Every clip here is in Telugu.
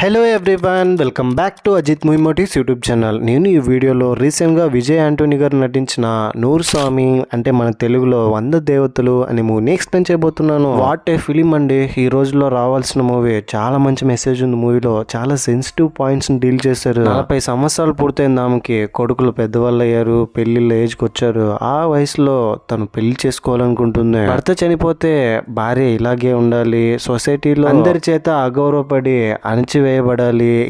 Hello everyone, welcome back to Ajith movie motives YouTube channel. నేను ఈ వీడియోలో రీసెంట్గా విజయ్ ఆంటోనీ గారు నటించిన నూరు స్వామి అంటే మన తెలుగులో 100 దేవతలు అనే మూవీని ఎక్స్ప్లెయిన్ చేయబోతున్నాను. వాట్ ఏ ఫిలిం అండి. ఈ రోజుల్లో రావాల్సిన మూవీ. చాలా మంచి మెసేజ్ ఉంది మూవీలో. చాలా సెన్సిటివ్ పాయింట్స్ని డీల్ చేశారు. 40 సంవత్సరాలు పూర్తయింది ఆమెకి. కొడుకులు పెద్దవాళ్ళు అయ్యారు, పెళ్లిళ్ళ ఏజ్కి వచ్చారు. ఆ వయసులో తను పెళ్లి చేసుకోవాలనుకుంటుంది. భర్త చనిపోతే భార్య ఇలాగే ఉండాలి, సొసైటీలో అందరి చేత అగౌరవపడి అణచివేయబడాలి,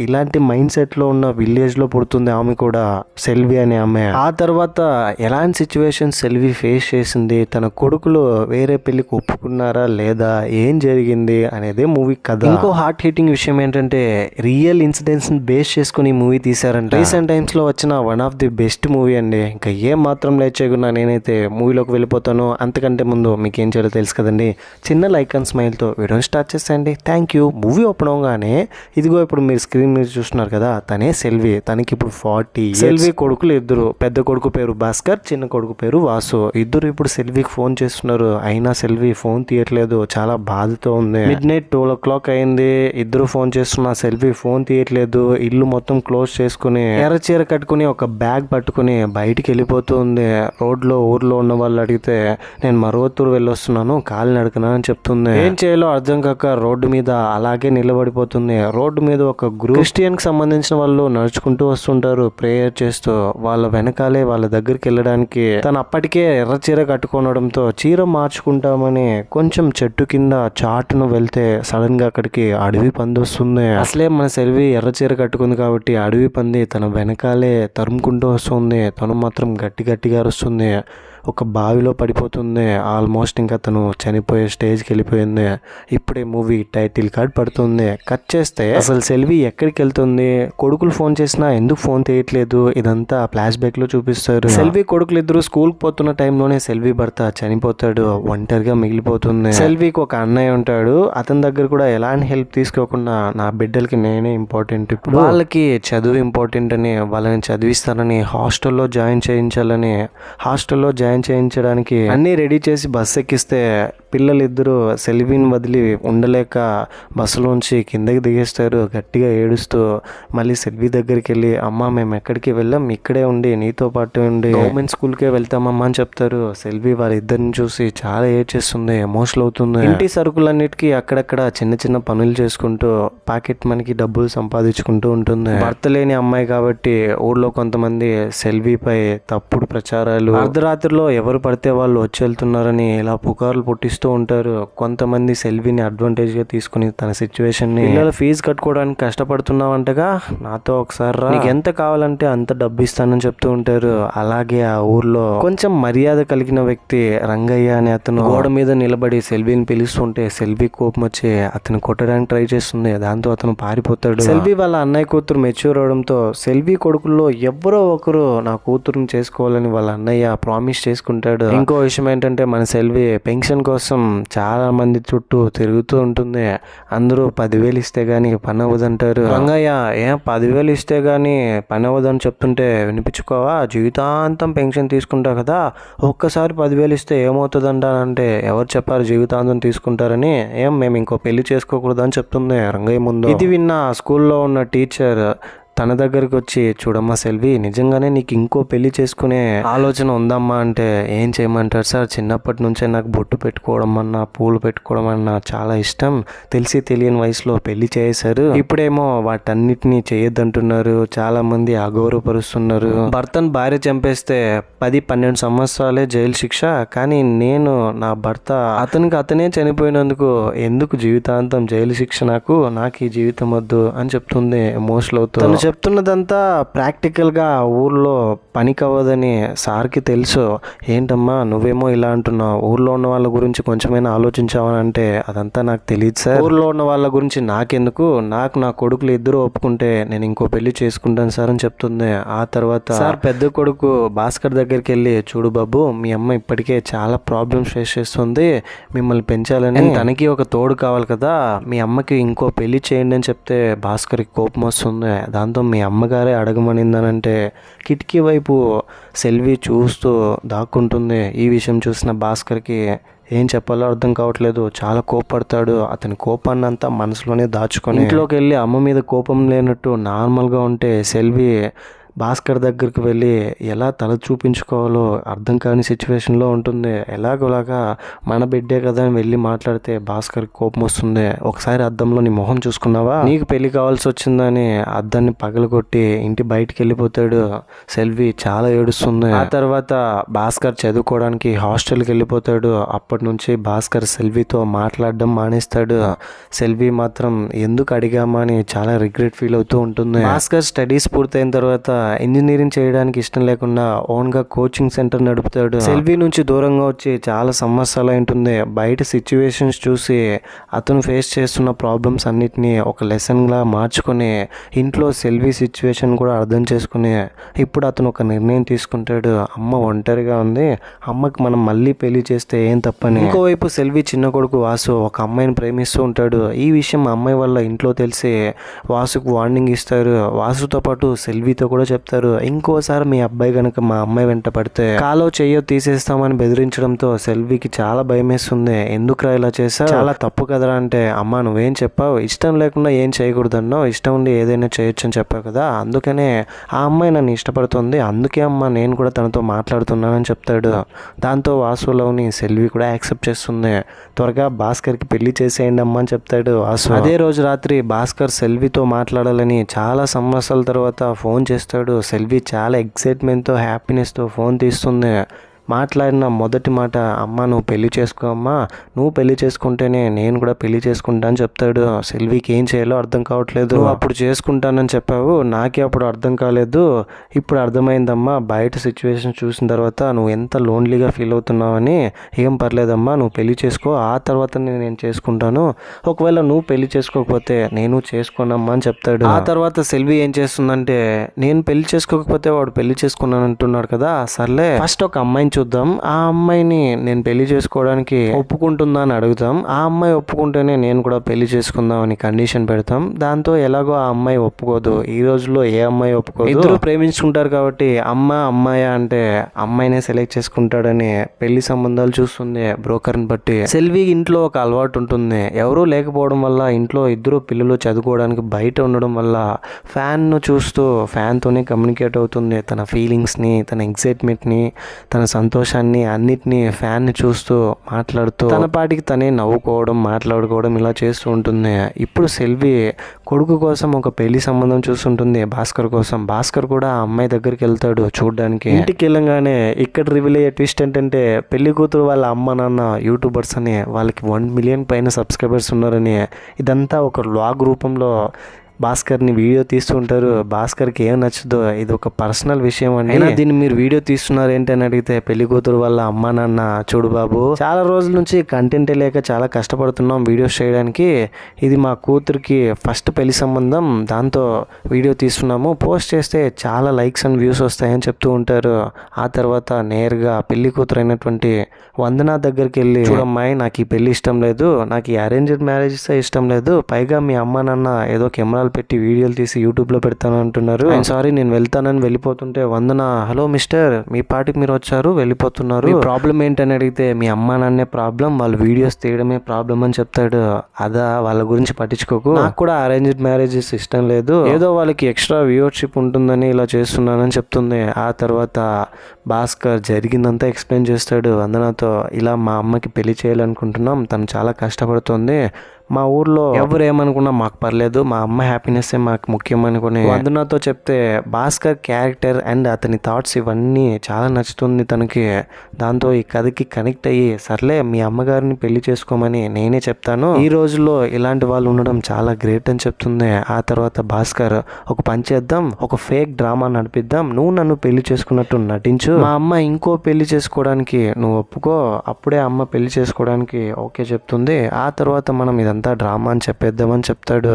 ఇలాంటి మైండ్ సెట్ లో ఉన్న విలేజ్ లో పుడుతుంది ఆమె కూడా, సెల్వి అనే ఆమె. ఆ తర్వాత ఎలాంటి సిచ్యువేషన్ సెల్వి ఫేస్ చేసింది, తన కొడుకులు వేరే పెళ్లికి ఒప్పుకున్నారా లేదా, ఏం జరిగింది అనేది మూవీ కథ. ఇంకో హార్ట్ హిట్టింగ్ విషయం ఏంటంటే రియల్ ఇన్సిడెంట్స్ ని బేస్ చేసుకుని మూవీ తీసారంట. రీసెంట్ టైమ్స్ లో వచ్చిన one of the best movie అండి. ఇంకా ఏం మాత్రం లేట్ చేయకుండా నేనైతే మూవీలోకి వెళ్ళిపోతాను. అంతకంటే ముందు మీకు ఏం చేయాలో తెలుసు కదండి. చిన్న లైక్ అండ్ స్మైల్ తో వీడియోని స్టార్ట్ చేసేయండి. Thank you. మూవీ ఓపెన్ అవగానే ఇదిగో ఇప్పుడు మీరు స్క్రీన్ మీద చూస్తున్నారు కదా, తనే సెల్వి. తనకి ఇప్పుడు 40. సెల్వి కొడుకులు ఇద్దరు. పెద్ద కొడుకు పేరు భాస్కర్, చిన్న కొడుకు పేరు వాసు. ఇద్దరు ఇప్పుడు సెల్వికి ఫోన్ చేస్తున్నారు. అయినా సెల్వి ఫోన్ తీయట్లేదు. చాలా బాధతో ఉంది. మిడ్నైట్ 12 o'clock అయింది. ఇద్దరు ఫోన్ చేస్తున్నా, సెల్వి ఫోన్ తీయట్లేదు. ఇల్లు మొత్తం క్లోజ్ చేసుకుని ఎర్రచీర కట్టుకుని ఒక బ్యాగ్ పట్టుకుని బయటికి వెళ్ళిపోతూ ఉంది. రోడ్లో ఊర్లో ఉన్న వాళ్ళు అడిగితే నేను మరోతూరు వెళ్ళొస్తున్నాను, కాలు నడకనా అని చెప్తుంది. ఏం చేయాలో అర్థం కాక రోడ్డు మీద అలాగే నిలబడిపోతుంది. రోడ్డు మీద ఒక క్రిస్టియన్ కి సంబంధించిన వాళ్ళు నడుచుకుంటూ వస్తుంటారు ప్రేయర్ చేస్తూ. వాళ్ళ వెనకాలే వాళ్ళ దగ్గరికి వెళ్ళడానికి తను అప్పటికే ఎర్ర చీర కట్టుకోవడంతో చీర మార్చుకుంటామని కొంచెం చెట్టు కింద చాటును వెళ్తే సడన్ గా అక్కడికి అడవి పంది వస్తుంది. అసలే మన సెల్వి ఎర్ర చీర కట్టుకుంది కాబట్టి అడవి పంది తన వెనకాలే తరుముకుంటూ వస్తుంది. తను మాత్రం గట్టిగా అరుస్తుంది. ఒక బావిలో పడిపోతుంది. ఆల్మోస్ట్ ఇంకా తను చనిపోయే స్టేజ్కి వెళ్ళిపోయింది. ఇప్పుడే మూవీ టైటిల్ కార్డ్ పడుతుంది. కట్ చేస్తే అసలు సెల్వి ఎక్కడికి వెళ్తుంది, కొడుకులు ఫోన్ చేసినా ఎందుకు ఫోన్ తీయట్లేదు, ఇదంతా ఫ్లాష్ బ్యాక్ లో చూపిస్తారు. సెల్వి కొడుకులు ఇద్దరు స్కూల్ కి పోతున్న టైంలోనే సెల్వి భర్త చనిపోతాడు. ఒంటరిగా మిగిలిపోతుంది. సెల్వికి ఒక అన్నయ్య ఉంటాడు. అతని దగ్గర కూడా ఎలాంటి హెల్ప్ తీసుకోకుండా నా బిడ్డలకి నేనే ఇంపార్టెంట్, ఇప్పుడు వాళ్ళకి చదువు ఇంపార్టెంట్ అని వాళ్ళని చదివిస్తానని హాస్టల్లో జాయిన్ చేయించాలని, హాస్టల్లో జాయిన్ చేయించడానికి అన్నీ రెడీ చేసి బస్సు ఎక్కిస్తే పిల్లలిద్దరూ సెల్విని వదిలి ఉండలేక బస్సులోంచి కిందకి దిగేస్తారు గట్టిగా ఏడుస్తూ. మళ్ళీ సెల్వి దగ్గరికి వెళ్ళి అమ్మ మేము ఎక్కడికి వెళ్ళాం, ఇక్కడే ఉండి నీతో పాటు ఉండి గవర్నమెంట్ స్కూల్కే వెళ్తామమ్మా అని చెప్తారు. సెల్వి వారిద్దరిని చూసి చాలా ఏడ్చేస్తుంది, ఎమోషనల్ అవుతుంది. ఇంటి సరుకులన్నిటికీ అక్కడక్కడ చిన్న పనులు చేసుకుంటూ పాకెట్ మనకి డబ్బులు సంపాదించుకుంటూ ఉంటుంది. భర్త లేని అమ్మాయి కాబట్టి ఊళ్ళో కొంతమంది సెల్విపై తప్పుడు ప్రచారాలు, అర్ధరాత్రిలో ఎవరు పడితే వాళ్ళు వచ్చి వెళ్తున్నారని ఇలా పుకార్లు పుట్టిస్తూ ఉంటారు. కొంతమంది సెల్విని అడ్వాంటేజ్ గా తీసుకుని తన సిచ్యువేషన్ ని, పిల్లల ఫీజు కట్టుకోవడానికి కష్టపడుతున్నావంటగా, నాతో ఒకసారి నీకు ఎంత కావాలంటే అంత డబ్బు ఇస్తానని చెప్తూ ఉంటారు. అలాగే ఆ ఊర్లో కొంచెం మర్యాద కలిగిన వ్యక్తి రంగయ్య అనే అతను గోడ మీద నిలబడి సెల్విని పిలుస్తుంటే సెల్వి కోపం వచ్చి అతను కొట్టడానికి ట్రై చేస్తుంది. దాంతో అతను పారిపోతాడు. సెల్వి వాళ్ళ అన్నయ్య కూతురు మెచ్యూర్ అవడంతో సెల్వి కొడుకుల్లో ఎవరో ఒకరు నా కూతురుని చేసుకోవాలని వాళ్ళ అన్నయ్య ప్రామిస్ చేసుకుంటాడు. ఇంకో విషయం ఏంటంటే మన సెల్వి పెన్షన్ కోసం చాలా మంది చుట్టూ తిరుగుతూ ఉంటుంది. అందరూ 10,000 ఇస్తే గానీ పని అవ్వదంటారు. రంగయ్య 10,000 ఇస్తే గానీ పని అవ్వదని చెప్తుంటే వినిపించుకోవా, జీవితాంతం పెన్షన్ తీసుకుంటావు కదా, ఒక్కసారి 10,000 ఇస్తే ఏమవుతుందంట అంటే, ఎవరు చెప్పారు జీవితాంతం తీసుకుంటారని, మేము ఇంకో పెళ్లి చేసుకోకూడదు అని చెప్తుంది రంగయ్య ముందు. ఇది విన్న స్కూల్లో ఉన్న టీచర్ తన దగ్గరికి వచ్చి చూడమ్మా సెల్వి, నిజంగానే నీకు ఇంకో పెళ్లి చేసుకునే ఆలోచన ఉందమ్మా అంటే ఏం చేయమంటారు సార్, చిన్నప్పటి నుంచే నాకు బొట్టు పెట్టుకోవడం అన్నా పూలు పెట్టుకోవడం అన్నా చాలా ఇష్టం, తెలిసి తెలియని వయసులో పెళ్లి చేశారు, ఇప్పుడేమో వాటన్నిటినీ చేయొద్దంటున్నారు, చాలా మంది అగౌరవపరుస్తున్నారు, భర్తను భార్య చంపేస్తే 10-12 సంవత్సరాలే జైలు శిక్ష, కానీ నేను నా భర్త అతనే చనిపోయినందుకు ఎందుకు జీవితాంతం జైలు శిక్ష, నాకు ఈ జీవితం వద్దు అని చెప్తుంది ఎమోషనల్ అవుతూ. చెప్తున్నదంతా ప్రాక్టికల్గా ఊర్లో పనికి అవ్వదని సార్కి తెలుసు. ఏంటమ్మా నువ్వేమో ఇలా అంటున్నావు, ఊర్లో ఉన్న వాళ్ళ గురించి కొంచెమైనా ఆలోచించావని అంటే, అదంతా నాకు తెలియదు సార్, ఊర్లో ఉన్న వాళ్ళ గురించి నాకెందుకు, నాకు నా కొడుకులు ఇద్దరు ఒప్పుకుంటే నేను ఇంకో పెళ్లి చేసుకుంటాను సార్ అని చెప్తుంది. ఆ తర్వాత సార్ పెద్ద కొడుకు భాస్కర్ దగ్గరికి వెళ్ళి, చూడు బాబు మీ అమ్మ ఇప్పటికే చాలా ప్రాబ్లమ్స్ ఫేస్ చేస్తుంది, మిమ్మల్ని పెంచాలని తనకి ఒక తోడు కావాలి కదా, మీ అమ్మకి ఇంకో పెళ్లి చేయండి అని చెప్తే భాస్కర్కి కోపం వస్తుంది. దాంతో మీ అమ్మగారే అడగమనిందనంటే కిటికీ వైపు సెల్వి చూస్తూ దాక్కుంటుంది. ఈ విషయం చూసిన భాస్కర్కి ఏం చెప్పాలో అర్థం కావట్లేదు. చాలా కోపడతాడు. అతని కోపాన్ని అంతా మనసులోనే దాచుకొని ఇంట్లోకి వెళ్ళి అమ్మ మీద కోపం లేనట్టు నార్మల్గా ఉంటే సెల్వి భాస్కర్ దగ్గరికి వెళ్ళి ఎలా తల చూపించుకోవాలో అర్థం కాని సిచ్యువేషన్లో ఉంటుంది. ఎలాగోలాగా మన బిడ్డే కదా అని వెళ్ళి మాట్లాడితే భాస్కర్ కోపం వస్తుంది. ఒకసారి అద్దంలో నీ మొహం చూసుకున్నావా, నీకు పెళ్లి కావాల్సి వచ్చిందని అద్దాన్ని పగలగొట్టి ఇంటి బయటికి వెళ్ళిపోతాడు. సెల్వి చాలా ఏడుస్తుంది. ఆ తర్వాత భాస్కర్ చదువుకోవడానికి హాస్టల్కి వెళ్ళిపోతాడు. అప్పటి నుంచి భాస్కర్ సెల్వితో మాట్లాడడం మానేస్తాడు. సెల్వి మాత్రం ఎందుకు అడిగామా అని చాలా రిగ్రెట్ ఫీల్ అవుతూ ఉంటుంది. భాస్కర్ స్టడీస్ పూర్తయిన తర్వాత ఇంజనీరింగ్ చేయడానికి ఇష్టం లేకుండా ఓన్ గా కోచింగ్ సెంటర్ నడుపుతాడు. సెల్వి నుంచి దూరంగా వచ్చి చాలా సంవత్సరాలు ఉంటుంది. బయట సిచ్యువేషన్స్ చూసి అతను ఫేస్ చేస్తున్న ప్రాబ్లమ్స్ అన్నిటినీ ఒక లెసన్ లా మార్చుకొని ఇంట్లో సెల్వి సిచ్యువేషన్ కూడా అర్థం చేసుకుని ఇప్పుడు అతను ఒక నిర్ణయం తీసుకుంటాడు. అమ్మ ఒంటరిగా ఉంది, అమ్మకి మనం మళ్ళీ పెళ్లి చేస్తే ఏం తప్పని. ఇంకోవైపు సెల్వి చిన్న కొడుకు వాసు ఒక అమ్మాయిని ప్రేమిస్తూ ఉంటాడు. ఈ విషయం అమ్మాయి వల్ల ఇంట్లో తెలిసి వాసుకు వార్నింగ్ ఇస్తారు. వాసుతో పాటు సెల్వితో కూడా చెప్తారు, ఇంకోసారి మీ అబ్బాయి కనుక మా అమ్మాయి వెంట పడితే కాలో చెయ్యో తీసేస్తామని బెదిరించడంతో సెల్వికి చాలా భయం వేస్తుంది. ఎందుకురా ఇలా చేసా, చాలా తప్పు కదరా అంటే, అమ్మ నువ్వేం చెప్పావు, ఇష్టం లేకుండా ఏం చేయకూడదన్నో, ఇష్టం ఉండి ఏదైనా చేయొచ్చు అని చెప్పావు కదా, అందుకనే ఆ అమ్మాయి నన్ను ఇష్టపడుతుంది, అందుకే అమ్మ నేను కూడా తనతో మాట్లాడుతున్నానని చెప్తాడు. దాంతో వాసులోని సెల్వి కూడా యాక్సెప్ట్ చేస్తుంది. త్వరగా భాస్కర్కి పెళ్లి చేసేయండి అమ్మ అని చెప్తాడు వాసు. అదే రోజు రాత్రి భాస్కర్ సెల్వితో మాట్లాడాలని చాలా సంవత్సరాల తర్వాత ఫోన్ చేస్తాడు. సెల్వి చాలా ఎక్సైట్మెంట్తో హ్యాపీనెస్తో ఫోన్ తీస్తుంది. మాట్లాడిన మొదటి మాట, అమ్మ నువ్వు పెళ్లి చేసుకో అమ్మా, నువ్వు పెళ్లి చేసుకుంటేనే నేను కూడా పెళ్లి చేసుకుంటా అని చెప్తాడు. సెల్వికి ఏం చేయాలో అర్థం కావట్లేదు. నువ్వు అప్పుడు చేసుకుంటానని చెప్పావు, నాకే అప్పుడు అర్థం కాలేదు, ఇప్పుడు అర్థమైందమ్మా, బయట సిచ్యువేషన్ చూసిన తర్వాత నువ్వు ఎంత లోన్లీగా ఫీల్ అవుతున్నావని. ఏం పర్లేదమ్మా, నువ్వు పెళ్లి చేసుకో, ఆ తర్వాత నేను చేసుకుంటాను, ఒకవేళ నువ్వు పెళ్లి చేసుకోకపోతే నేను చేసుకోనమ్మా అని చెప్తాడు. ఆ తర్వాత సెల్వి ఏం చేస్తుందంటే, నేను పెళ్లి చేసుకోకపోతే వాడు పెళ్లి చేసుకున్నాను అంటున్నాడు కదా, సర్లే ఫస్ట్ ఒక అమ్మాయిని చూద్దాం, ఆ అమ్మాయిని నేను పెళ్లి చేసుకోవడానికి ఒప్పుకుంటుందా అని అడుగుతాం, ఆ అమ్మాయి ఒప్పుకుంటేనే నేను కూడా పెళ్లి చేసుకుందాం అని కండిషన్ పెడతాం. దాంతో ఎలాగో ఆ అమ్మాయి ఒప్పుకోదు. ఈ రోజుల్లో ఏ అమ్మాయి ఒప్పుకోదు, ఇద్దరు ప్రేమించుకుంటారు కాబట్టి అమ్మాయి అంటే అమ్మాయినే సెలెక్ట్ చేసుకుంటాడని పెళ్లి సంబంధాలు చూస్తుంది బ్రోకర్ని బట్టి. సెల్వి ఇంట్లో ఒక అలవాటు ఉంటుంది, ఎవరూ లేకపోవడం వల్ల ఇంట్లో ఇద్దరు పిల్లలు చదువుకోవడానికి బయట ఉండడం వల్ల ఫ్యాన్ను చూస్తూ ఫ్యాన్తోనే కమ్యూనికేట్ అవుతుంది. తన ఫీలింగ్స్ని, తన ఎక్సైట్మెంట్ని, తన సంతోషాన్ని అన్నిటినీ ఫ్యాన్ని చూస్తూ మాట్లాడుతూ తన పాటికి తనే నవ్వుకోవడం, మాట్లాడుకోవడం ఇలా చేస్తూ ఉంటుంది. ఇప్పుడు సెల్వి కొడుకు కోసం ఒక పెళ్లి సంబంధం చూస్తుంటుంది భాస్కర్ కోసం. భాస్కర్ కూడా ఆ అమ్మాయి దగ్గరికి వెళ్తాడు చూడడానికి. ఇంటికి వెళ్ళగానే ఇక్కడ రివీల్ అయ్యే ట్విస్ట్ ఏంటంటే, పెళ్లి కూతురు వాళ్ళ అమ్మ నాన్న యూట్యూబర్స్ అని, వాళ్ళకి 1 మిలియన్ పైన సబ్స్క్రైబర్స్ ఉన్నారని. ఇదంతా ఒక వ్లాగ్ రూపంలో భాస్కర్ని వీడియో తీస్తుంటారు. భాస్కర్కి ఏం నచ్చదో, ఇది ఒక పర్సనల్ విషయం అండి, దీన్ని మీరు వీడియో తీస్తున్నారు ఏంటి అని అడిగితే, పెళ్లి కూతురు వాళ్ళ అమ్మ నాన్న, చూడు బాబు చాలా రోజుల నుంచి కంటెంట్ లేక చాలా కష్టపడుతున్నాం వీడియోస్ చేయడానికి, ఇది మా కూతురికి ఫస్ట్ పెళ్లి సంబంధం, దాంతో వీడియో తీస్తున్నాము, పోస్ట్ చేస్తే చాలా లైక్స్ అండ్ వ్యూస్ వస్తాయని చెప్తూ ఉంటారు. ఆ తర్వాత నేరుగా పెళ్లి కూతురు అయినటువంటి వందన దగ్గరికి వెళ్ళి, చూడమ్మాయి నాకు ఈ పెళ్లి ఇష్టం లేదు, నాకు ఈ అరేంజ్డ్ మ్యారేజెస్ ఇష్టం లేదు, పైగా మీ అమ్మ నాన్న ఏదో కెమెరాలు పెట్టి వీడియోలు తీసి యూట్యూబ్లో పెడతాను అంటున్నారు, సారీ నేను వెళ్తానని వెళ్ళిపోతుంటే వందన, హలో మిస్టర్ మీ పార్టీకి మీరు వచ్చారు వెళ్ళిపోతున్నారు, ప్రాబ్లం ఏంటని అడిగితే, మీ అమ్మ నాన్నే ప్రాబ్లం, వాళ్ళు వీడియోస్ తీయడమే ప్రాబ్లం అని చెప్తాడు. అదా, వాళ్ళ గురించి పట్టించుకోకు, నాకు కూడా అరేంజ్డ్ మ్యారేజెస్ ఇష్టం లేదు, ఏదో వాళ్ళకి ఎక్స్ట్రా వ్యూవర్షిప్ ఉంటుందని ఇలా చేస్తున్నానని చెప్తుంది. ఆ తర్వాత భాస్కర్ జరిగిందంతా ఎక్స్ప్లెయిన్ చేస్తాడు వందనతో, ఇలా మా అమ్మకి పెళ్లి చేయాలనుకుంటున్నాం, తను చాలా కష్టపడుతుంది, మా ఊర్లో ఎవరు ఏమనుకున్నా మాకు పర్లేదు, మా అమ్మ హ్యాపీనెస్ మాకు ముఖ్యం అనుకుని వందనతో చెప్తే, భాస్కర్ క్యారెక్టర్ అండ్ అతని థాట్స్ ఇవన్నీ చాలా నచ్చుతుంది తనకి. దాంతో ఈ కథకి కనెక్ట్ అయ్యి, సర్లే మీ అమ్మగారిని పెళ్లి చేసుకోమని నేనే చెప్తాను, ఈ రోజుల్లో ఇలాంటి వాళ్ళు ఉండడం చాలా గ్రేట్ అని చెప్తుంది. ఆ తర్వాత భాస్కర్, ఒక పని చేద్దాం, ఒక ఫేక్ డ్రామా నడిపిద్దాం, నువ్వు నన్ను పెళ్లి చేసుకున్నట్టు నటించు, మా అమ్మ ఇంకో పెళ్లి చేసుకోవడానికి నువ్వు ఒప్పుకో, అప్పుడే అమ్మ పెళ్లి చేసుకోవడానికి ఓకే చెప్తుంది. ఆ తర్వాత మనం ఇదంతా ఇదంతా డ్రామా అని చెప్పేద్దామని చెప్తాడు.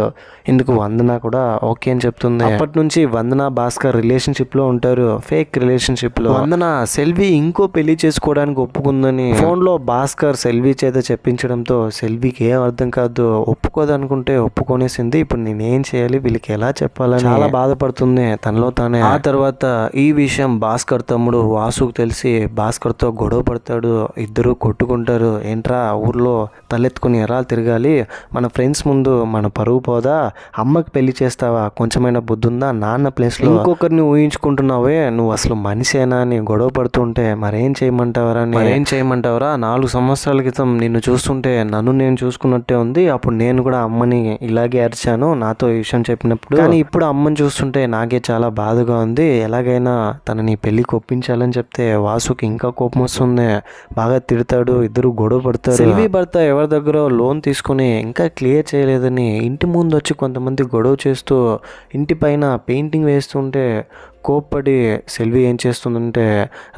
ఇందుకు వందన కూడా ఓకే అని చెప్తుంది. అప్పటి నుంచి వందన భాస్కర్ రిలేషన్షిప్ లో ఉంటారు, ఫేక్ రిలేషన్షిప్ లో. వందన సెల్వి ఇంకో పెళ్లి చేసుకోవడానికి ఒప్పుకుందని ఫోన్ లో భాస్కర్ సెల్వి చేత చెప్పించడంతో సెల్వికి ఏం అర్థం కాదు, ఒప్పుకోదనుకుంటే ఒప్పుకొనేసింది. ఇప్పుడు నేనేం చేయాలి, వీళ్ళకి ఎలా చెప్పాలని చాలా బాధపడుతుంది తనలో తానే. ఆ తర్వాత ఈ విషయం భాస్కర్ తమ్ముడు వాసుకు తెలిసి భాస్కర్ తో గొడవ పడతాడు. ఇద్దరు కొట్టుకుంటారు. ఏంట్రా ఊర్లో తలెత్తుకుని ఎలా తిరగాలి, మన ఫ్రెండ్స్ ముందు మన పరువు పోదా, అమ్మకి పెళ్లి చేస్తావా, కొంచెమైనా బుద్ధి ఉందా, నాన్న ప్లేస్ లో ఇంకొకరిని ఊహించుకుంటున్నావే, నువ్వు అసలు మనిషేనా అని గొడవ పడుతుంటే మరేం చేయమంటావరా 4 సంవత్సరాల క్రితం నిన్ను చూస్తుంటే నన్ను నేను చూసుకున్నట్టే ఉంది. అప్పుడు నేను కూడా అమ్మని ఇలాగే అరిచాను నాతో ఈ విషయం చెప్పినప్పుడు, కానీ ఇప్పుడు అమ్మని చూస్తుంటే నాకే చాలా బాధగా ఉంది. ఎలాగైనా తనని పెళ్లికి ఒప్పించాలని చెప్తే వాసుకి ఇంకా కోపం వస్తుంది, బాగా తిడతాడు. ఇద్దరు గొడవ పడతారు. సెల్వి భర్త ఎవరి దగ్గర లోన్ తీసుకుని ఇంకా క్లియర్ చేయలేదని ఇంటి ముందు వచ్చి కొంతమంది గొడవ చేస్తూ ఇంటి పైన పెయింటింగ్ వేస్తుంటే కోప్పడి సెల్వి ఏం చేస్తుందంటే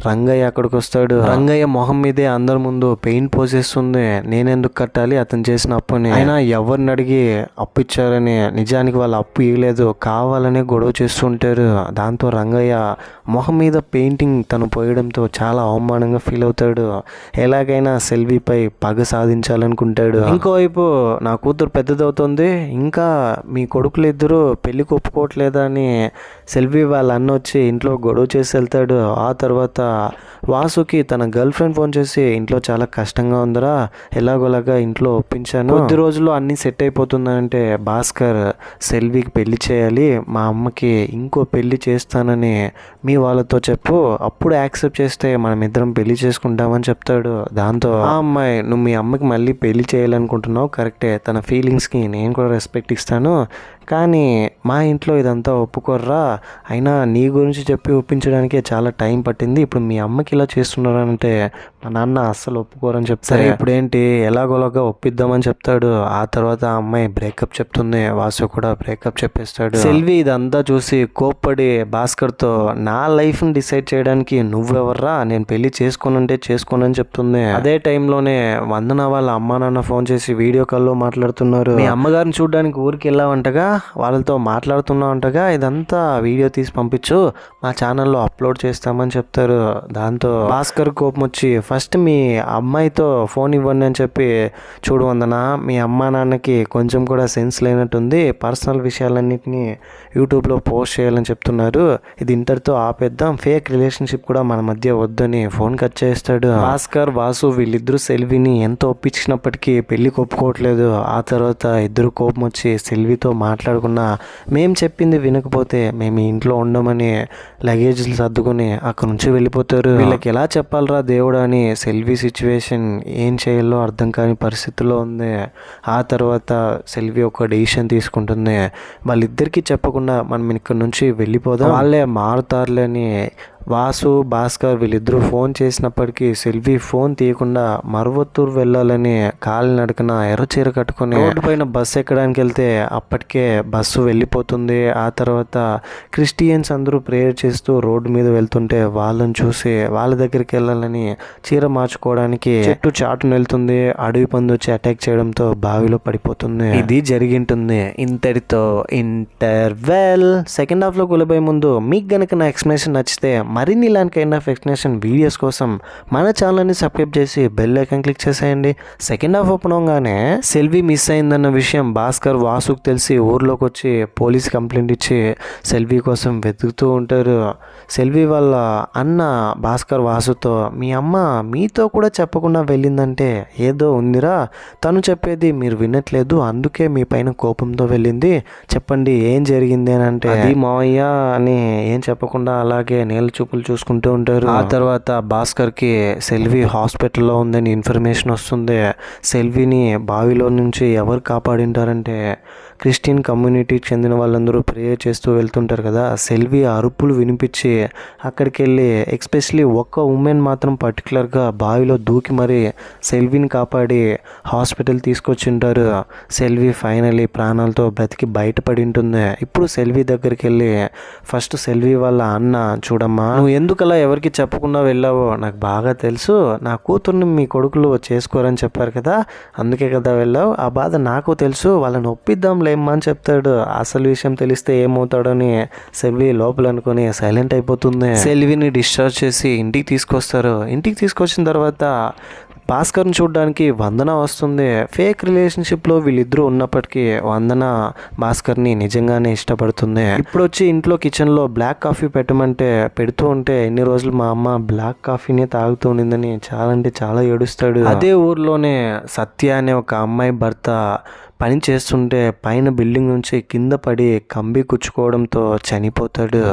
రంగయ్య అక్కడికి వస్తాడు. రంగయ్య మొహం మీదే అందరి ముందు పెయింట్ పోసేస్తుంది. నేనెందుకు కట్టాలి అతను చేసిన అప్పుని, అయినా ఎవరిని అడిగి అప్పు ఇచ్చారని, నిజానికి వాళ్ళు అప్పు ఇవ్వలేదు, కావాలనే గొడవ చేస్తుంటారు. దాంతో రంగయ్య మొహం మీద పెయింటింగ్ తను పోయడంతో చాలా అవమానంగా ఫీల్ అవుతాడు. ఎలాగైనా సెల్విపై పగ సాధించాలనుకుంటాడు. ఇంకోవైపు నా కూతురు పెద్దదవుతుంది, ఇంకా మీ కొడుకులు ఇద్దరు పెళ్లికి ఒప్పుకోవట్లేదా అని సెల్వి వాళ్ళ అన్న వచ్చి ఇంట్లో గొడవ చేసి వెళ్తాడు. ఆ తర్వాత వాసుకి తన గర్ల్ ఫ్రెండ్ ఫోన్ చేసి ఇంట్లో చాలా కష్టంగా ఉందిరా, ఎలాగోలాగా ఇంట్లో ఒప్పించాను, కొద్ది రోజుల్లో అన్నీ సెట్ అయిపోతుందంటే భాస్కర్ సెల్వికి పెళ్లి చేయాలి, మా అమ్మకి ఇంకో పెళ్లి చేస్తానని మీ వాళ్ళతో చెప్పు, అప్పుడు యాక్సెప్ట్ చేస్తే మనం ఇద్దరం పెళ్లి చేసుకుంటామని చెప్తాడు. దాంతో ఆ అమ్మాయి, నువ్వు మీ అమ్మకి మళ్ళీ పెళ్లి చేయాలనుకుంటున్నావు కరెక్టే, తన ఫీలింగ్స్కి నేను కూడా రెస్పెక్ట్ ఇస్తాను, కానీ మా ఇంట్లో ఇదంతా ఒప్పుకోర్రా, అయినా నీ గురించి చెప్పి ఒప్పించడానికే చాలా టైం పట్టింది, ఇప్పుడు మీ అమ్మకి ఇలా చేస్తున్నారంటే మా నాన్న అస్సలు ఒప్పుకోరని చెప్తారు. సరే ఇప్పుడు ఏంటి, ఎలాగోలాగా ఒప్పిద్దామని చెప్తాడు. ఆ తర్వాత ఆ అమ్మాయి బ్రేకప్ చెప్తుంది, వాసు కూడా బ్రేకప్ చెప్పేస్తాడు. సెల్వి ఇదంతా చూసి కోప్పడి భాస్కర్తో, నా లైఫ్ని డిసైడ్ చేయడానికి నువ్వెవర్రా, నేను పెళ్లి చేసుకోనంటే చేసుకోనని చెప్తుంది. అదే టైంలోనే వందన వాళ్ళ అమ్మా నాన్న ఫోన్ చేసి వీడియో కాల్లో మాట్లాడుతున్నారు. మీ అమ్మగారిని చూడడానికి ఊరికి వెళ్ళావంటగా, వాళ్ళతో మాట్లాడుతున్నావంటగా, ఇదంతా వీడియో తీసి పంపించు, మా ఛానల్లో అప్లోడ్ చేస్తామని చెప్తారు. దాంతో భాస్కర్ కోపం వచ్చి, ఫస్ట్ మీ అమ్మాయితో ఫోన్ ఇవ్వండి అని చెప్పి, చూడు వందన, మీ అమ్మా నాన్నకి కొంచెం కూడా సెన్స్ లేనట్టుంది, పర్సనల్ విషయాలన్నింటినీ యూట్యూబ్లో పోస్ట్ చేయాలని చెప్తున్నారు, ఇది ఇంటర్తో ఆపేద్దాం, ఫేక్ రిలేషన్షిప్ కూడా మన మధ్య వద్దని ఫోన్ కట్ చేస్తాడు. భాస్కర్ వాసు వీళ్ళిద్దరూ సెల్విని ఎంత ఒప్పించినప్పటికీ పెళ్లికి ఒప్పుకోవట్లేదు. ఆ తర్వాత ఇద్దరు కోపం వచ్చి సెల్వితో మాట్లాడుకున్నా, మేము చెప్పింది వినకపోతే మేము ఇంట్లో ఉండమని లగేజ్లు సర్దుకొని అక్కడ నుంచి వెళ్ళిపోతారు. వీళ్ళకి ఎలా చెప్పాలరా దేవుడా అని సెల్వి సిచ్యువేషన్ ఏం చేయాలో అర్థం కాని పరిస్థితిలో ఉంది. ఆ తర్వాత సెల్వి ఒక డెసిషన్ తీసుకుంటుంది, వాళ్ళిద్దరికీ చెప్పకుండా మనం ఇక్కడ నుంచి వెళ్ళిపోదాం, వాళ్ళే మారుతారులే అని. వాసు భాస్కర్ వీళ్ళిద్దరూ ఫోన్ చేసినప్పటికీ సెల్వి ఫోన్ తీయకుండా మరువత్తూరు వెళ్ళాలని కాలినడకన ఎర్రచీర కట్టుకుని రోడ్డు పైన బస్సు ఎక్కడానికి వెళ్తే అప్పటికే బస్సు వెళ్ళిపోతుంది. ఆ తర్వాత క్రిస్టియన్స్ అందరూ ప్రేయర్ చేస్తూ రోడ్డు మీద వెళ్తుంటే వాళ్ళని చూసి వాళ్ళ దగ్గరికి వెళ్ళాలని చీర మార్చుకోవడానికి చెట్టు చాటును వెళ్తుంది. అడవి పంది వచ్చి అటాక్ చేయడంతో బావిలో పడిపోతుంది. ఇది జరిగింటుంది. ఇంతటితో ఇంటర్వెల్. సెకండ్ హాఫ్ లో కూలబోయే ముందు మీకు గనక నా ఎక్స్ప్లెనేషన్ నచ్చితే మరిన్ని ఇలాంటి కైండ్ ఆఫ్ ఎక్స్ప్లెనేషన్ వీడియోస్ కోసం మన ఛానల్ని సబ్స్క్రైబ్ చేసి బెల్ ఐకాన్ క్లిక్ చేసేయండి. సెకండ్ హాఫ్ ఓపెన్ అవగానే సెల్వి మిస్ అయిందన్న విషయం భాస్కర్ వాసుకు తెలిసి ఊర్లోకి వచ్చి పోలీస్ కంప్లైంట్ ఇచ్చి సెల్వి కోసం వెతుకుతూ ఉంటారు. సెల్వి వాళ్ళ అన్న భాస్కర్ వాసుతో, మీ అమ్మ మీతో కూడా చెప్పకుండా వెళ్ళిందంటే ఏదో ఉందిరా, తను చెప్పేది మీరు వినట్లేదు, అందుకే మీ పైన కోపంతో వెళ్ళింది, చెప్పండి ఏం జరిగింది అని అంటే, అది మావయ్య అని ఏం చెప్పకుండా అలాగే నేల చూపులు చూసుకుంటూ ఉంటారు. ఆ తర్వాత భాస్కర్కి సెల్వి హాస్పిటల్లో ఉందని ఇన్ఫర్మేషన్ వస్తుంది. సెల్విని బావిలో నుంచి ఎవరు కాపాడింటారంటే క్రిస్టియన్ కమ్యూనిటీకి చెందిన వాళ్ళందరూ ప్రేయర్ చేస్తూ వెళ్తుంటారు కదా. సెల్వి అరుపులు వినిపించి అక్కడికి వెళ్ళి ఎక్స్పెషలీ ఒక్క ఉమెన్ మాత్రం పర్టికులర్గా బావిలో దూకి మరి సెల్విని కాపాడి హాస్పిటల్ తీసుకొచ్చింటారు. సెల్వి ఫైనలీ ప్రాణాలతో బ్రతికి బయటపడి ఉంటుంది. ఇప్పుడు సెల్వి దగ్గరికి వెళ్ళి ఫస్ట్ సెల్వి వాళ్ళ అన్న, చూడమ్మా నువ్వు ఎందుకలా ఎవరికి చెప్పకుండా వెళ్ళావో నాకు బాగా తెలుసు, నా కూతుర్ని మీ కొడుకులు చేసుకోరని చెప్పారు కదా, అందుకే కదా వెళ్ళావు, ఆ బాధ నాకు తెలుసు, వాళ్ళని ఒప్పిద్దాంలేమ్మా అని చెప్తాడు. అసలు విషయం తెలిస్తే ఏమవుతాడని సెల్వి లోపల అనుకుని సైలెంట్ అయిపోతుంది. సెల్విని డిశ్చార్జ్ చేసి ఇంటికి తీసుకొస్తారు. ఇంటికి తీసుకొచ్చిన తర్వాత భాస్కర్ని చూడడానికి వందన వస్తుంది. ఫేక్ రిలేషన్షిప్లో వీళ్ళిద్దరూ ఉన్నప్పటికీ వందన భాస్కర్ని నిజంగానే ఇష్టపడుతుంది. ఇప్పుడు వచ్చి ఇంట్లో కిచెన్లో బ్లాక్ కాఫీ పెట్టమంటే పెడుతూ ఉంటే ఎన్ని రోజులు మా అమ్మ బ్లాక్ కాఫీనే తాగుతూ ఉండిందని చాలా అంటే చాలా ఏడుస్తాడు. అదే ఊర్లోనే సత్య అనే ఒక అమ్మాయి భర్త పని చేస్తుంటే పైన బిల్డింగ్ నుంచి కింద పడి కంబి కుచ్చుకోవడంతో చనిపోతాడు.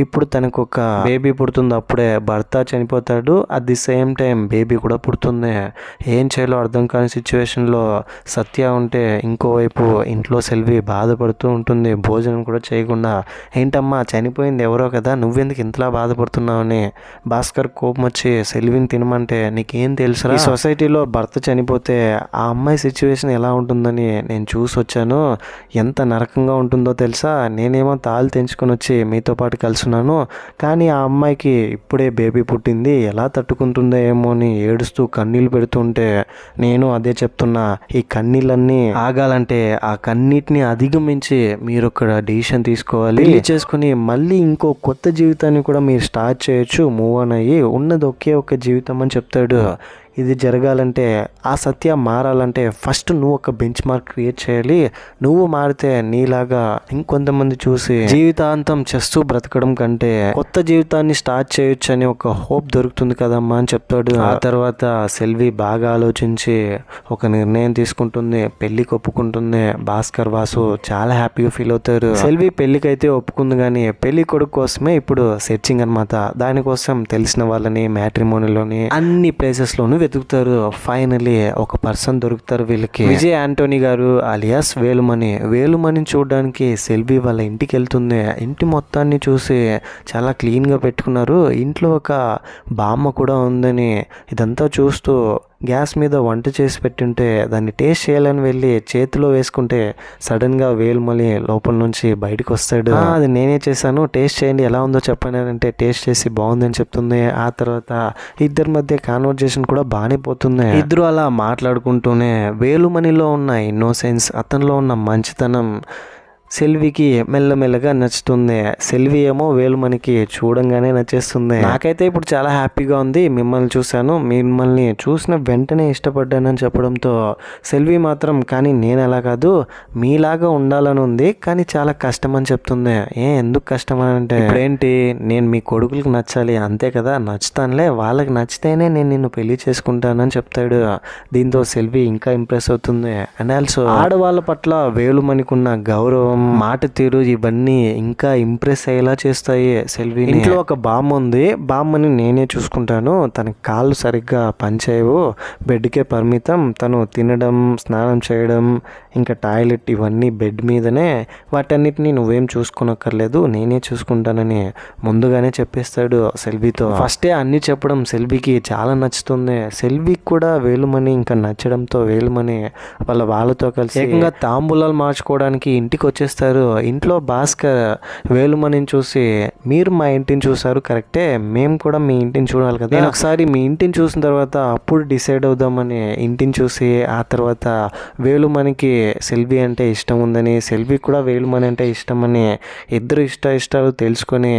ఇప్పుడు తనకు ఒక బేబీ పుడుతుంది. అప్పుడే భర్త చనిపోతాడు, at the same time baby కూడా పుడుతుంది. ఏం చేయాలో అర్థం కాని సిచ్యువేషన్లో సత్య ఉంటే ఇంకోవైపు ఇంట్లో సెల్వి బాధపడుతూ ఉంటుంది, భోజనం కూడా చేయకుండా. ఏంటమ్మా చనిపోయింది ఎవరో కదా, నువ్వెందుకు ఇంతలా బాధపడుతున్నావు అని భాస్కర్ కోపం వచ్చి సెల్విని తినమంటే నీకేం తెలుసురా, ఈ సొసైటీలో భర్త చనిపోతే ఆ అమ్మాయి సిచ్యువేషన్ ఎలా ఉంటుందని నేను చూసి వచ్చాను, ఎంత నరకంగా ఉంటుందో తెలుసా, నేనేమో తాళ్ళు తెంచుకొని వచ్చి మీతో పాటు కలుసున్నాను, కానీ ఆ అమ్మాయికి ఇప్పుడే బేబీ పుట్టింది, ఎలా తట్టుకుంటుందో ఏమో అని ఏడుస్తూ కన్నీళ్ళు పెడుతుంటే నేను అదే చెప్తున్నా, ఈ కన్నీళ్ళన్నీ ఆగాలంటే ఆ కన్నీటిని అధిగమించి మీరు ఒక డిసిషన్ తీసుకోవాలి, పెళ్లి చేసుకుని మళ్ళీ ఇంకో కొత్త జీవితాన్ని కూడా మీరు స్టార్ట్ చేయొచ్చు, మూవ్ ఆన్ అయ్యి, ఉన్నది ఒకే ఒక జీవితం అని చెప్తాడు. ఇది జరగాలంటే ఆ సత్య మారాలంటే ఫస్ట్ నువ్వు ఒక బెంచ్ మార్క్ క్రియేట్ చేయాలి, నువ్వు మారితే నీలాగా ఇంకొంతమంది చూసి జీవితాంతం చేస్తూ బ్రతకడం కంటే కొత్త జీవితాన్ని స్టార్ట్ చేయొచ్చు అని ఒక హోప్ దొరుకుతుంది కదమ్మా అని చెప్తాడు. ఆ తర్వాత సెల్వి బాగా ఆలోచించి ఒక నిర్ణయం తీసుకుంటుంది, పెళ్లికి ఒప్పుకుంటుంది. భాస్కర్ వాసు చాలా హ్యాపీగా ఫీల్ అవుతారు. సెల్వి పెళ్లికైతే ఒప్పుకుంది, కానీ పెళ్లి కొడుకు కోసమే ఇప్పుడు సెర్చింగ్ అనమాట. దానికోసం తెలిసిన వాళ్ళని మ్యాట్రిమోనీలోని అన్ని ప్లేసెస్ లోను వెతుకుతారు. ఫైనలీ ఒక పర్సన్ దొరుకుతారు వీళ్ళకి. విజయ్ యాంటోనీ గారు అలియాస్ వేలుమణి. వేలుమణిని చూడడానికి సెల్వి వాళ్ళ ఇంటికి వెళ్తుంది. ఇంటి మొత్తాన్ని చూసి చాలా క్లీన్గా పెట్టుకున్నారు, ఇంట్లో ఒక బామ్మ కూడా ఉందని ఇదంతా చూస్తూ గ్యాస్ మీద వంట చేసి పెట్టుంటే దాన్ని టేస్ట్ చేయాలని వెళ్ళి చేతిలో వేసుకుంటే సడన్గా వేలుమణి లోపల నుంచి బయటకు వస్తాడు. అది నేనే చేశాను, టేస్ట్ చేయండి ఎలా ఉందో చెప్పండి అంటే టేస్ట్ చేసి బాగుందని చెప్తుంది. ఆ తర్వాత ఇద్దరి మధ్య కాన్వర్జేషన్ కూడా బాగానే పోతుంది. ఇద్దరు అలా మాట్లాడుకుంటూనే వేలుమణిలో ఉన్న ఇన్నోసెన్స్, అతనిలో ఉన్న మంచితనం సెల్వికి మెల్లమెల్లగా నచ్చుతుంది. సెల్వి ఏమో వేలుమణికి చూడంగానే నచ్చేస్తుంది. నాకైతే ఇప్పుడు చాలా హ్యాపీగా ఉంది, మిమ్మల్ని చూశాను, మిమ్మల్ని చూసిన వెంటనే ఇష్టపడ్డానని చెప్పడంతో సెల్వి మాత్రం కానీ నేను అలా కాదు, మీలాగా ఉండాలని ఉంది, కానీ చాలా కష్టం అని చెప్తుంది. ఎందుకు కష్టం అని అంటే ఇప్పుడేంటి నేను మీ కొడుకులకు నచ్చాలి అంతే కదా, నచ్చుతానులే, వాళ్ళకి నచ్చితేనే నేను నిన్ను పెళ్లి చేసుకుంటానని చెప్తాడు. దీంతో సెల్వి ఇంకా ఇంప్రెస్ అవుతుంది. అండ్ ఆల్సో ఆడవాళ్ళ పట్ల వేలుమణికున్న గౌరవం, మాట తీరు ఇవన్నీ ఇంకా ఇంప్రెస్ అయ్యేలా చేస్తాయి సెల్విని. ఇంట్లో ఒక బామ్మ ఉంది, బామ్మని నేనే చూసుకుంటాను, తన కాళ్ళు సరిగ్గా పనిచేయవు, బెడ్కే పరిమితం, తను తినడం, స్నానం చేయడం, ఇంకా టాయిలెట్ ఇవన్నీ బెడ్ మీదనే, వాటన్నిటిని నువ్వేం చూసుకోనక్కర్లేదు, నేనే చూసుకుంటానని ముందుగానే చెప్పేస్తాడు సెల్వితో. ఫస్టే అన్ని చెప్పడం సెల్వికి చాలా నచ్చుతుంది. సెల్వికి కూడా వేలుమణి ఇంకా నచ్చడంతో వేలుమణి వాళ్ళతో కలిసి ఏకంగా తాంబూలాలు మార్చుకోవడానికి ఇంటికి వచ్చేస్తారు. ఇంట్లో భాస్కర్ వేలుమణిని చూసి మీరు మా ఇంటిని చూసారు కరెక్టే, మేము కూడా మీ ఇంటిని చూడాలి కదా, నేను ఒకసారి మీ ఇంటిని చూసిన తర్వాత అప్పుడు డిసైడ్ అవుదామని ఇంటిని చూసి ఆ తర్వాత వేలుమణికి సెల్వి అంటే ఇష్టం ఉందని, సెల్వి కూడా వేలుమణి అంటే ఇష్టమని ఇద్దరు ఇష్టాలు తెలుసుకొని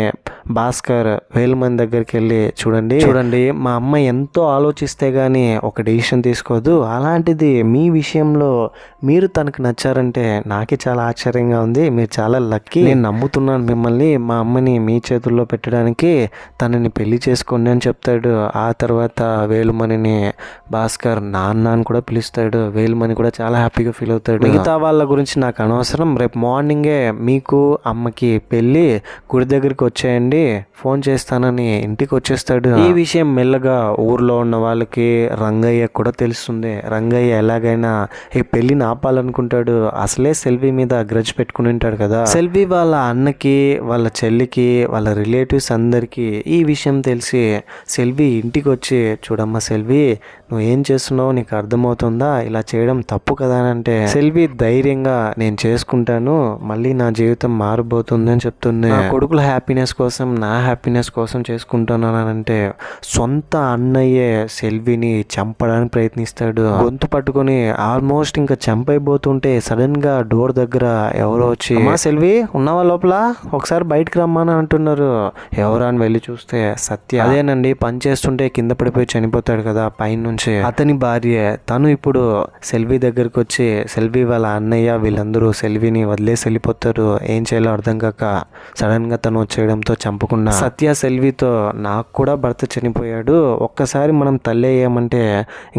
భాస్కర్ వేలుమణి దగ్గరికి వెళ్ళి చూడండి మా అమ్మ ఎంతో ఆలోచిస్తే గానీ ఒక డెసిషన్ తీసుకోదు, అలాంటిది మీ విషయంలో మీరు తనకు నచ్చారంటే నాకే చాలా ఆశ్చర్యంగా ఉంది, మీరు చాలా లక్కీ, నేను నమ్ముతున్నాను మిమ్మల్ని, మా అమ్మని మీ చేతుల్లో పెట్టడానికి తనని పెళ్లి చేసుకోండి అని చెప్తాడు. ఆ తర్వాత వేలుమణిని భాస్కర్ నాన్న అని కూడా పిలుస్తాడు. వేలుమణి కూడా చాలా హ్యాపీగా ఫీల్ అవుతాడు. మిగతా వాళ్ళ గురించి నాకు అనవసరం, రేపు మార్నింగే మీకు అమ్మకి పెళ్ళి, గుడి దగ్గరికి వచ్చేయండి, ఫోన్ చేస్తానని ఇంటికి వచ్చేస్తాడు. ఈ విషయం మెల్లగా ఊర్లో ఉన్న వాళ్ళకి రంగయ్య కూడా తెలుస్తుంది. రంగయ్య ఎలాగైనా ఈ పెళ్లిని ఆపాలనుకుంటాడు. అసలే సెల్వి మీద గ్రడ్జ్ పెట్టుకుని ఉంటాడు కదా. సెల్వి వాళ్ళ అన్నకి, వాళ్ళ చెల్లికి, వాళ్ళ రిలేటివ్స్ అందరికీ ఈ విషయం తెలిసి సెల్వి ఇంటికి వచ్చి, చూడమ్మా సెల్వి, నువ్వు ఏం చేస్తున్నావు, నీకు అర్థమవుతుందా, ఇలా చేయడం తప్పు కదా అని అంటే సెల్వి ధైర్యంగా నేను చేసుకుంటాను, మళ్ళీ నా జీవితం మారిపోతుంది అని చెప్తుంది. నా కొడుకుల హ్యాపీనెస్ కోసం, నా హ్యాపీనెస్ కోసం చేసుకుంటాను అని అంటే సొంత అన్నయ్యే సెల్విని చంపడానికి ప్రయత్నిస్తాడు. గొంతు పట్టుకొని ఆల్మోస్ట్ ఇంకా చంపైపోతుంటే సడన్ గా డోర్ దగ్గర ఎవరో వచ్చి, అమ్మా సెల్వి ఉన్నావా లోపల, ఒకసారి బయటకు రమ్మని అంటున్నారు. ఎవరా అని వెళ్ళి చూస్తే సత్య. అదేనండి, పని చేస్తుంటే కింద పడిపోయి చనిపోతాడు కదా పైన నుంచి, అతని భార్య. తను ఇప్పుడు సెల్వి దగ్గరకు వచ్చి, సెల్వి వాళ్ళ అన్నయ్య వీళ్ళందరూ సెల్విని వదిలేసి వెళ్ళిపోతారు. ఏం చేయాలో అర్థం కాక సడన్ గా తను వచ్చేయడంతో చంపకుండా సత్య సెల్వితో, నాకు కూడా భర్త చనిపోయాడు, ఒక్కసారి మనం తల్లి అయ్యామంటే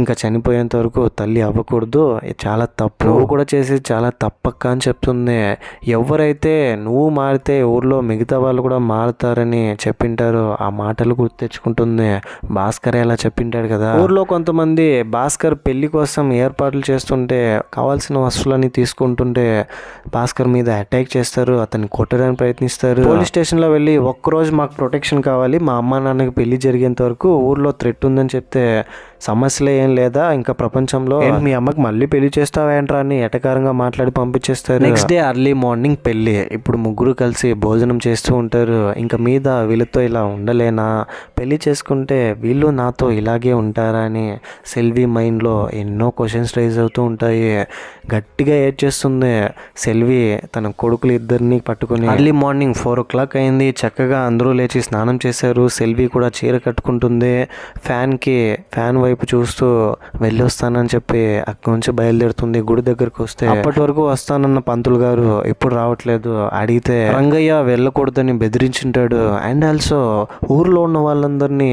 ఇంకా చనిపోయేంత వరకు తల్లి అవ్వకూడదు, చాలా తప్పు, నువ్వు కూడా చేసేది చాలా తప్పక్క అని చెప్తుంది. ఎవరైతే నువ్వు మారితే ఊర్లో మిగతా వాళ్ళు కూడా మారుతారని చెప్పింటారు, ఆ మాటలు గుర్తు తెచ్చుకుంటుంది. భాస్కర్ ఎలా చెప్పింటాడు కదా, ఊర్లో కొంతమంది భాస్కర్ పెళ్లి కోసం ఏర్పాట్లు చేస్తుంటే కావాల్సిన వస్తువులని తీసుకుంటుంటే భాస్కర్ మీద అటాక్ చేస్తారు, అతన్ని కొట్టడానికి ప్రయత్నిస్తారు. పోలీస్ స్టేషన్ లో వెళ్ళి, ఒక్కరోజు మాకు ప్రొటెక్షన్ కావాలి, మా అమ్మ నాన్నకి పెళ్లి జరిగేంత వరకు ఊర్లో థ్రెట్ ఉందని చెప్తే, సమస్యలే ఏం లేదా ఇంకా ప్రపంచంలో, మీ అమ్మకి మళ్ళీ పెళ్లి చేస్తావేంట్రా అని ఎటకారంగా మాట్లాడి పంపించేస్తారు. నెక్స్ట్ డే అర్లీ మార్నింగ్ పెళ్లి. ఇప్పుడు ముగ్గురు కలిసి భోజనం చేస్తూ ఉంటారు. ఇంకా మీద వీళ్ళతో ఇలా ఉండలేనా, పెళ్లి చేసుకుంటే వీళ్ళు నాతో ఇలాగే ఉంటారా అని సెల్వి మైండ్లో ఎన్నో క్వశ్చన్స్ రైజ్ అవుతూ ఉంటాయి. గట్టిగా ఏడ్చేస్తుంది సెల్వి తన కొడుకులు ఇద్దరిని పట్టుకుని. అర్లీ మార్నింగ్ 4 o'clock అయింది. చక్కగా అందరూ లేచి స్నానం చేశారు. సెల్వి కూడా చీర కట్టుకుంటుంది. ఫ్యాన్ వైపు చూస్తూ వెళ్ళొస్తానని చెప్పి అక్కడి నుంచి బయలుదేరుతుంది. గుడి దగ్గరకు వస్తే అప్పటి వరకు వస్తానన్న పంతులు గారు ఇప్పుడు రావట్లేదు. అడిగితే రంగయ్య వెళ్ళకూడదని బెదిరించుంటాడు. అండ్ ఆల్సో ఊర్లో ఉన్న వాళ్ళందరినీ,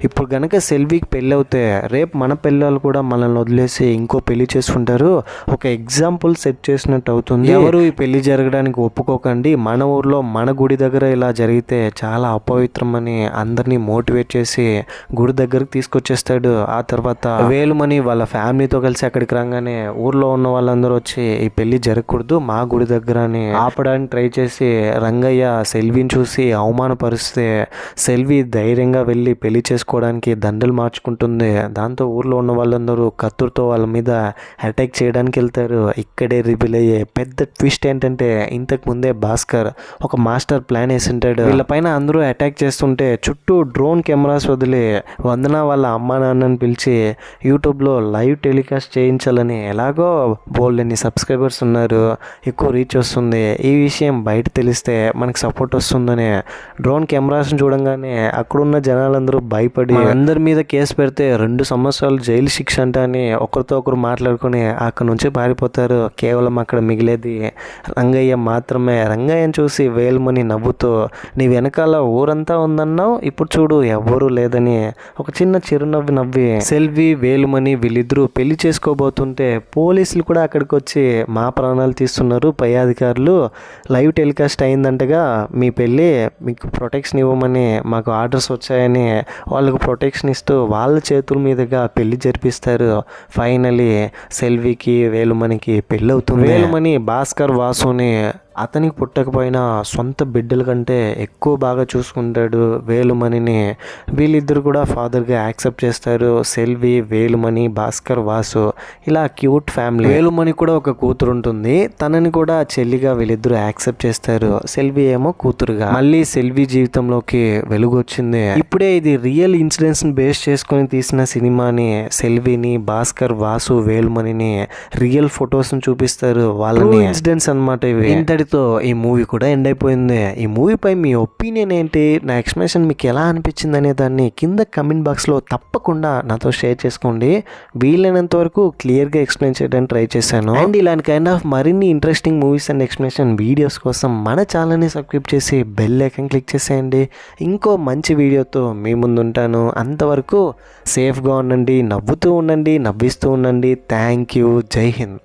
ఇప్పుడు గనక సెల్వికి పెళ్ళి అవుతే రేపు మన పిల్లలు కూడా మనల్ని వదిలేసి ఇంకో పెళ్లి చేసుకుంటారు, ఒక ఎగ్జాంపుల్ సెట్ చేసినట్టు అవుతుంది. ఎవరు ఈ పెళ్లి జరగడానికి ఒప్పుకోకండి, మన ఊర్లో మన గుడి దగ్గర ఇలా జరిగితే చాలా అపవిత్రం అని అందరినీ మోటివేట్ చేసి గుడి దగ్గరకు తీసుకొచ్చేస్తాడు. ఆ తర్వాత వేలుమణి వాళ్ళ ఫ్యామిలీతో కలిసి అక్కడికి రాగానే ఊర్లో ఉన్న వాళ్ళందరూ వచ్చి ఈ పెళ్లి జరగకూడదు మా గుడి దగ్గర అని ఆపడానికి ట్రై చేసి రంగయ్య సెల్విని చూసి అవమానపరిస్తే సెల్వి ధైర్యంగా వెళ్ళి పెళ్లి చేసుకోవడానికి దండలు మార్చుకుంటుంది. దాంతో ఊర్లో ఉన్న వాళ్ళందరూ కత్తులతో వాళ్ళ మీద అటాక్ చేయడానికి వెళ్తారు. ఇక్కడే రివీల్ అయ్యే పెద్ద ట్విస్ట్ ఏంటంటే, ఇంతకు ముందే భాస్కర్ ఒక మాస్టర్ ప్లాన్ వేసింటాడు. వీళ్ళపైన అందరూ అటాక్ చేస్తుంటే చుట్టూ డ్రోన్ కెమెరాస్ వదిలి వందన వాళ్ళ అమ్మా నాన్నని పిలిచి యూట్యూబ్లో లైవ్ టెలికాస్ట్ చేయించాలని, ఎలాగో బోల్డని సబ్స్క్రైబర్స్ ఉన్నారు, ఎక్కువ రీచ్ వస్తుంది, ఈ విషయం బయట తెలిస్తే మనకు సపోర్ట్ వస్తుందని డ్రోన్ కెమెరాస్ని చూడంగానే అక్కడున్న జనాలందరూ భయపడి అందరి మీద కేసు పెడితే 2 సంవత్సరాలు జైలు శిక్ష అంట అని ఒకరితో ఒకరు మాట్లాడుకుని అక్కడ నుంచి పారిపోతారు. కేవలం అక్కడ మిగిలేది రంగయ్య మాత్రమే. రంగయ్యని చూసి వేలుమణి నవ్వుతూ, నీ వెనకాల ఊరంతా ఉందన్నావు, ఇప్పుడు చూడు ఎవ్వరూ లేదని ఒక చిన్న చిరునవ్వు నవ్వి సెల్వి వేలుమణి వీళ్ళిద్దరూ పెళ్లి చేసుకోబోతుంటే పోలీసులు కూడా అక్కడికి వచ్చి మా ప్రాణాలు తీస్తున్నారు, పై అధికారులు లైవ్ టెలికాస్ట్ అయిందంటగా మీ పెళ్ళి, మీకు ప్రొటెక్షన్ ఇవ్వమని మాకు ఆర్డర్స్ వచ్చాయని వాళ్ళకు ప్రొటెక్షన్ ఇస్తూ వాళ్ళ చేతుల మీదుగా పెళ్లి జరిపిస్తారు. ఫైనలీ సెల్వికి వేలుమణికి పెళ్ళి అవుతుంది. వేలుమణి భాస్కర్ వాసుని అతనికి పుట్టకపోయినా సొంత బిడ్డల కంటే ఎక్కువ బాగా చూసుకుంటాడు వేలుమణిని. వీళ్ళిద్దరు కూడా ఫాదర్గా యాక్సెప్ట్ చేస్తారు. సెల్వి, వేలుమణి, భాస్కర్, వాసు ఇలా క్యూట్ ఫ్యామిలీ. వేలుమణి కూడా ఒక కూతురు ఉంటుంది, తనని కూడా చెల్లిగా వీళ్ళిద్దరూ యాక్సెప్ట్ చేస్తారు. సెల్వి ఏమో కూతురుగా. మళ్ళీ సెల్వి జీవితంలోకి వెలుగు వచ్చింది. ఇప్పుడే ఇది రియల్ ఇన్సిడెంట్స్ ని బేస్ చేసుకొని తీసిన సినిమాని. సెల్విని, భాస్కర్, వాసు, వేలుమణిని రియల్ ఫొటోస్ ని చూపిస్తారు. వాళ్ళని ఇన్సిడెంట్స్ అన్నమాట ఇవి. ఇంతటితో ఇంతటితో ఈ మూవీ కూడా ఎండ్ అయిపోయింది. ఈ మూవీపై మీ ఒపీనియన్ ఏంటి, నా ఎక్స్ప్లెనేషన్ మీకు ఎలా అనిపించింది అనే దాన్ని కింద కమెంట్ బాక్స్లో తప్పకుండా నాతో షేర్ చేసుకోండి. వీలైనంత వరకు క్లియర్గా ఎక్స్ప్లెయిన్ చేయడానికి ట్రై చేశాను. అండ్ ఇలాంటి కైండ్ ఆఫ్ మరిన్ని interesting movies and explanation videos కోసం మన ఛానల్ని సబ్స్క్రైబ్ చేసి బెల్ ఐకాన్ క్లిక్ చేసేయండి. ఇంకో మంచి వీడియోతో మీ ముందు ఉంటాను. అంతవరకు సేఫ్గా ఉండండి, నవ్వుతూ ఉండండి, నవ్విస్తూ ఉండండి. Thank you. జై హింద్.